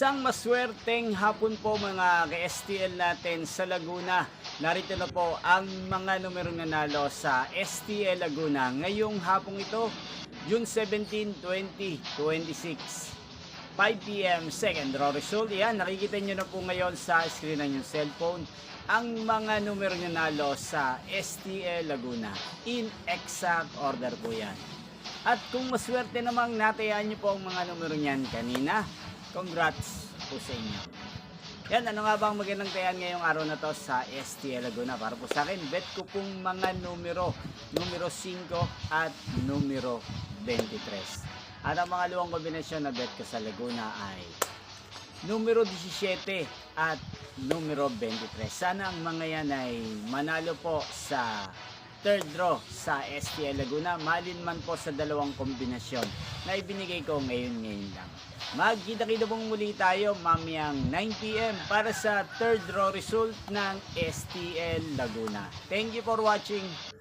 Isang maswerteng hapon po mga ka-STL natin sa Laguna. Narito na po ang mga numerong nanalo sa STL Laguna ngayong hapong ito, June 17, 2026. 5 p.m. second draw result. Yan, nakikita nyo na po ngayon sa screen ng yung cellphone ang mga numero nanalo sa STL Laguna. In exact order po yan. At kung maswerte namang natayaan nyo po ang mga numero niyan kanina, congrats po sa inyo. Yan, ano nga ba ang magandang tayan ngayong araw na to sa STL Laguna? Para po sa akin, bet ko pong mga numero 5 at numero 23. At ang mga luwang kombinasyon na bet ko sa Laguna ay numero 17 at numero 23. Sana ang mga yan ay manalo po sa third draw sa STL Laguna. Malin man po sa dalawang kombinasyon na ibinigay ko ngayon lang. Magkita-kita pong muli tayo mamayang 9 p.m. para sa third draw result ng STL Laguna. Thank you for watching.